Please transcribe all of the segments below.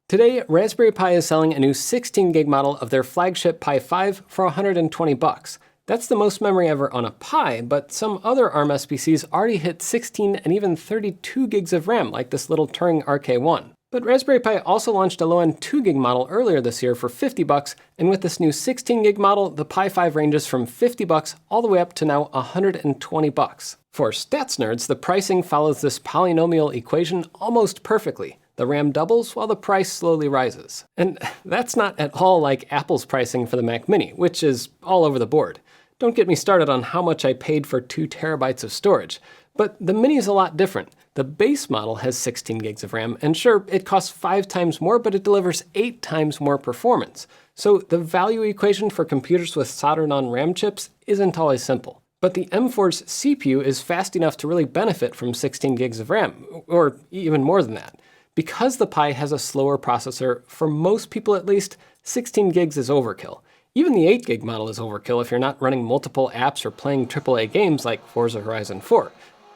Today, Raspberry Pi is selling a new 16 gig model of their flagship Pi 5 for $120. That's the most memory ever on a Pi, but some other ARM SBCs already hit 16 and even 32 gigs of RAM, like this little Turing RK1. But Raspberry Pi also launched a low-end 2 gig model earlier this year for $50, and with this new 16 gig model, the Pi 5 ranges from $50 all the way up to now $120. For stats nerds, the pricing follows this polynomial equation almost perfectly. The RAM doubles while the price slowly rises. And that's not at all like Apple's pricing for the Mac Mini, which is all over the board. Don't get me started on how much I paid for 2 terabytes of storage. But the Mini is a lot different. The base model has 16 gigs of RAM, and sure, it costs 5 times more, but it delivers 8 times more performance. So the value equation for computers with soldered-on RAM chips isn't always simple. But the M4's CPU is fast enough to really benefit from 16 gigs of RAM, or even more than that. Because the Pi has a slower processor, for most people at least, 16 gigs is overkill. Even the 8 gig model is overkill if you're not running multiple apps or playing AAA games like Forza Horizon 4.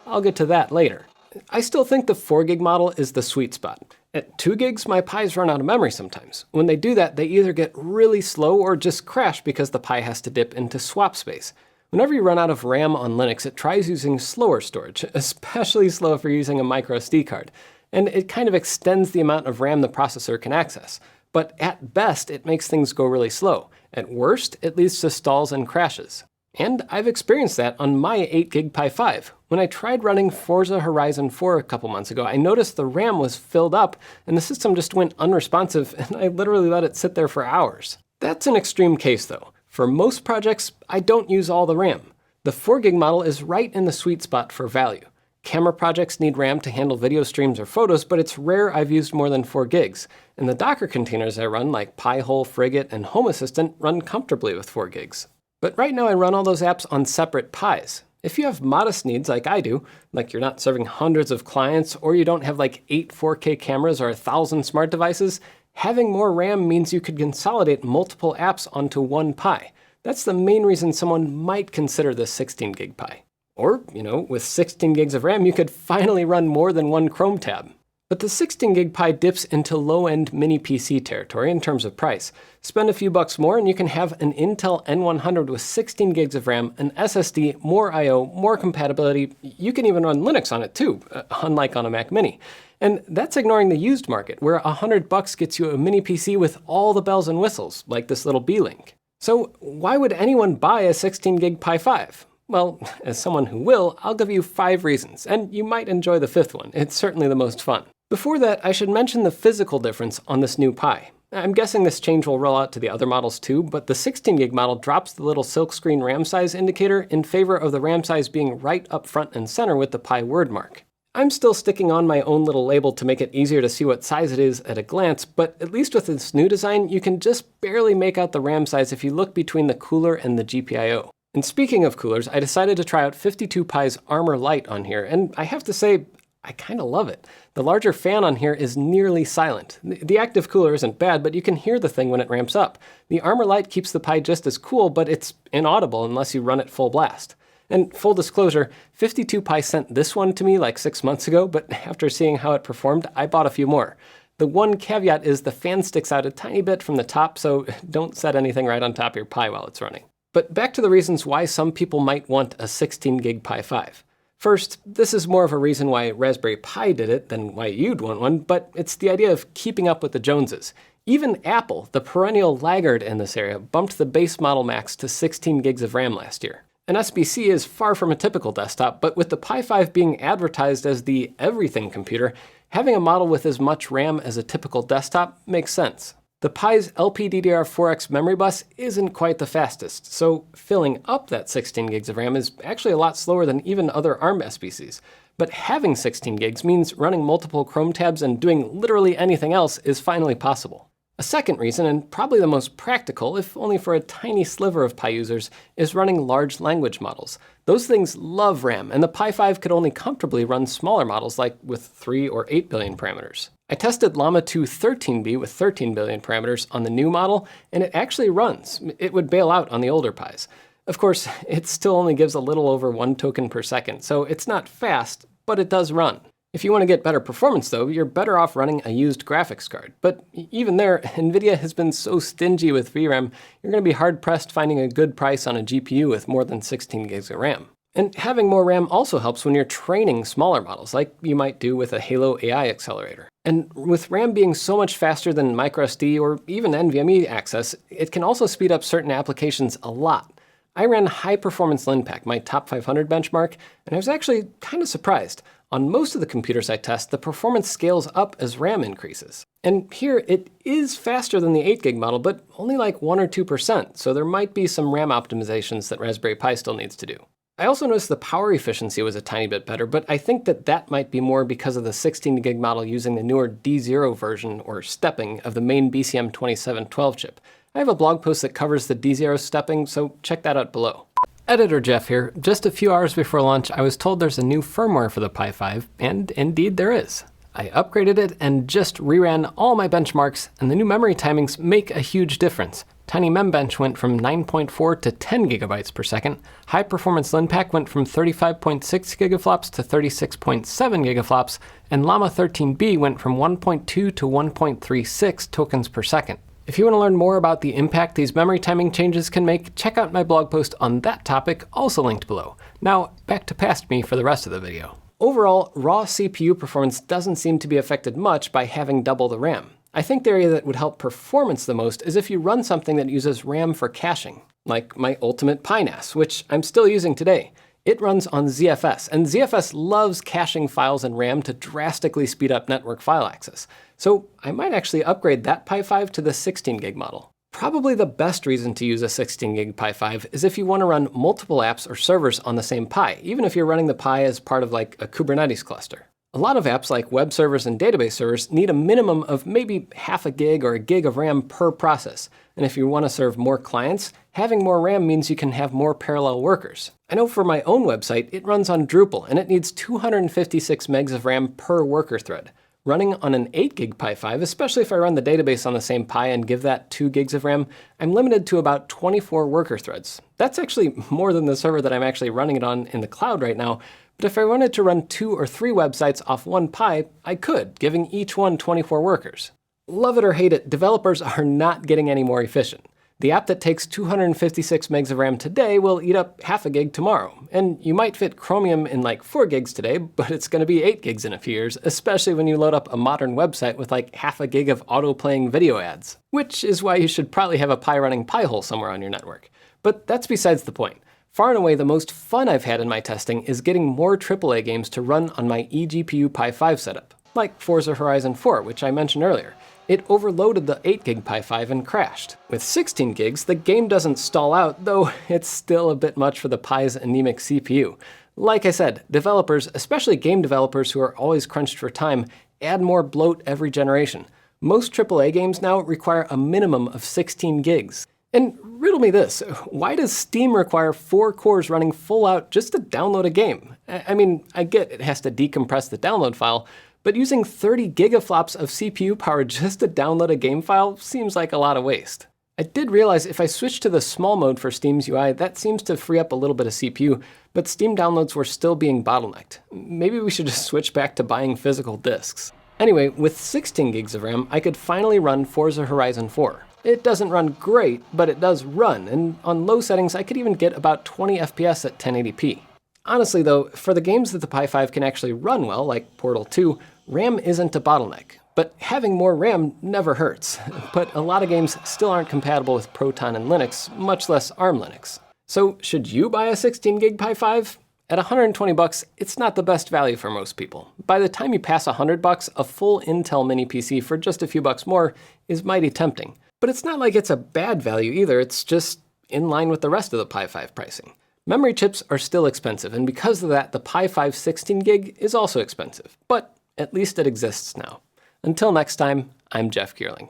I'll get to that later. I still think the 4 gig model is the sweet spot. At 2 gigs, my Pis run out of memory sometimes. When they do that, they either get really slow or just crash because the Pi has to dip into swap space. Whenever you run out of RAM on Linux, it tries using slower storage, especially slow if you're using a microSD card. And it kind of extends the amount of RAM the processor can access. But at best, it makes things go really slow. At worst, it leads to stalls and crashes. And I've experienced that on my 8 gig Pi 5. When I tried running Forza Horizon 4 a couple months ago, I noticed the RAM was filled up and the system just went unresponsive, and I literally let it sit there for hours. That's an extreme case though. For most projects, I don't use all the RAM. The 4 gig model is right in the sweet spot for value. Camera projects need RAM to handle video streams or photos, but it's rare I've used more than 4 gigs. And the Docker containers I run, like Pi-hole, Frigate, and Home Assistant, run comfortably with 4 gigs. But right now I run all those apps on separate Pis. If you have modest needs like I do, like you're not serving hundreds of clients, or you don't have like 8 4K cameras or 1,000 smart devices, having more RAM means you could consolidate multiple apps onto one Pi. That's the main reason someone might consider this 16 gig Pi. Or, with 16 gigs of RAM, you could finally run more than one Chrome tab. But the 16 gig Pi dips into low-end mini PC territory in terms of price. Spend a few bucks more and you can have an Intel N100 with 16 gigs of RAM, an SSD, more I/O, more compatibility. You can even run Linux on it too, unlike on a Mac Mini. And that's ignoring the used market, where $100 gets you a mini PC with all the bells and whistles, like this little B-Link. So why would anyone buy a 16 gig Pi 5? Well, as someone who will, I'll give you 5 reasons, and you might enjoy the 5th one. It's certainly the most fun. Before that, I should mention the physical difference on this new Pi. I'm guessing this change will roll out to the other models too, but the 16 gig model drops the little silkscreen RAM size indicator in favor of the RAM size being right up front and center with the Pi word mark. I'm still sticking on my own little label to make it easier to see what size it is at a glance, but at least with this new design, you can just barely make out the RAM size if you look between the cooler and the GPIO. And speaking of coolers, I decided to try out 52Pi's Armor Light on here, and I have to say, I kinda love it. The larger fan on here is nearly silent. The active cooler isn't bad, but you can hear the thing when it ramps up. The Armor Light keeps the Pi just as cool, but it's inaudible unless you run it full blast. And full disclosure, 52Pi sent this one to me like 6 months ago, but after seeing how it performed, I bought a few more. The one caveat is the fan sticks out a tiny bit from the top, so don't set anything right on top of your Pi while it's running. But back to the reasons why some people might want a 16 gig Pi 5. First, this is more of a reason why Raspberry Pi did it than why you'd want one, but it's the idea of keeping up with the Joneses. Even Apple, the perennial laggard in this area, bumped the base model max to 16 gigs of RAM last year. An SBC is far from a typical desktop, but with the Pi 5 being advertised as the everything computer, having a model with as much RAM as a typical desktop makes sense. The Pi's LPDDR4X memory bus isn't quite the fastest, so filling up that 16 gigs of RAM is actually a lot slower than even other ARM SBCs. But having 16 gigs means running multiple Chrome tabs and doing literally anything else is finally possible. A second reason, and probably the most practical, if only for a tiny sliver of Pi users, is running large language models. Those things love RAM, and the Pi 5 could only comfortably run smaller models like with 3 or 8 billion parameters. I tested Llama 2 13B with 13 billion parameters on the new model, and it actually runs. It would bail out on the older Pis. Of course, it still only gives a little over 1 token per second, so it's not fast, but it does run. If you want to get better performance though, you're better off running a used graphics card. But even there, Nvidia has been so stingy with VRAM, you're going to be hard-pressed finding a good price on a GPU with more than 16 gigs of RAM. And having more RAM also helps when you're training smaller models, like you might do with a Halo AI accelerator. And with RAM being so much faster than microSD or even NVMe access, it can also speed up certain applications a lot. I ran high-performance LinPack, my top 500 benchmark, and I was actually kind of surprised. On most of the computers I test, the performance scales up as RAM increases. And here, it is faster than the 8 gig model, but only like 1 or 2%, so there might be some RAM optimizations that Raspberry Pi still needs to do. I also noticed the power efficiency was a tiny bit better, but I think that might be more because of the 16 gig model using the newer D0 version, or stepping, of the main BCM2712 chip. I have a blog post that covers the D0 stepping, so check that out below. Editor Jeff here. Just a few hours before lunch, I was told there's a new firmware for the Pi 5, and indeed there is. I upgraded it and just reran all my benchmarks, and the new memory timings make a huge difference. Tiny MemBench went from 9.4 to 10 gigabytes per second. High Performance LinPack went from 35.6 gigaflops to 36.7 gigaflops, and Llama 13B went from 1.2 to 1.36 tokens per second. If you want to learn more about the impact these memory timing changes can make, check out my blog post on that topic, also linked below. Now, back to past me for the rest of the video. Overall, raw CPU performance doesn't seem to be affected much by having double the RAM. I think the area that would help performance the most is if you run something that uses RAM for caching, like my Ultimate Pi NAS, which I'm still using today. It runs on ZFS, and ZFS loves caching files in RAM to drastically speed up network file access. So I might actually upgrade that Pi 5 to the 16 gig model. Probably the best reason to use a 16 gig Pi 5 is if you want to run multiple apps or servers on the same Pi, even if you're running the Pi as part of like a Kubernetes cluster. A lot of apps like web servers and database servers need a minimum of maybe half a gig or a gig of RAM per process. And if you want to serve more clients, having more RAM means you can have more parallel workers. I know for my own website, it runs on Drupal and it needs 256 megs of RAM per worker thread. Running on an 8 gig Pi 5, especially if I run the database on the same Pi and give that 2 gigs of RAM, I'm limited to about 24 worker threads. That's actually more than the server that I'm actually running it on in the cloud right now. But if I wanted to run 2 or 3 websites off one Pi, I could, giving each one 24 workers. Love it or hate it, developers are not getting any more efficient. The app that takes 256 megs of RAM today will eat up half a gig tomorrow. And you might fit Chromium in like 4 gigs today, but it's going to be 8 gigs in a few years, especially when you load up a modern website with like half a gig of auto-playing video ads. Which is why you should probably have a Pi running Pi-hole somewhere on your network. But that's besides the point. Far and away, the most fun I've had in my testing is getting more AAA games to run on my eGPU Pi 5 setup, like Forza Horizon 4, which I mentioned earlier. It overloaded the 8 gig Pi 5 and crashed. With 16 gigs, the game doesn't stall out, though it's still a bit much for the Pi's anemic CPU. Like I said, developers, especially game developers who are always crunched for time, add more bloat every generation. Most AAA games now require a minimum of 16 gigs. And riddle me this, why does Steam require 4 cores running full out just to download a game? I mean, I get it has to decompress the download file, but using 30 gigaflops of CPU power just to download a game file seems like a lot of waste. I did realize if I switch to the small mode for Steam's UI, that seems to free up a little bit of CPU, but Steam downloads were still being bottlenecked. Maybe we should just switch back to buying physical disks. Anyway, with 16 gigs of RAM, I could finally run Forza Horizon 4. It doesn't run great, but it does run, and on low settings I could even get about 20 FPS at 1080p. Honestly though, for the games that the Pi 5 can actually run well, like Portal 2, RAM isn't a bottleneck. But having more RAM never hurts. But a lot of games still aren't compatible with Proton and Linux, much less ARM Linux. So should you buy a 16 gig Pi 5? At 120 bucks, it's not the best value for most people. By the time you pass 100 bucks, a full Intel mini PC for just a few bucks more is mighty tempting. But it's not like it's a bad value either, it's just in line with the rest of the Pi 5 pricing. Memory chips are still expensive, and because of that, the Pi 5 16 gig is also expensive. But at least it exists now. Until next time, I'm Jeff Geerling.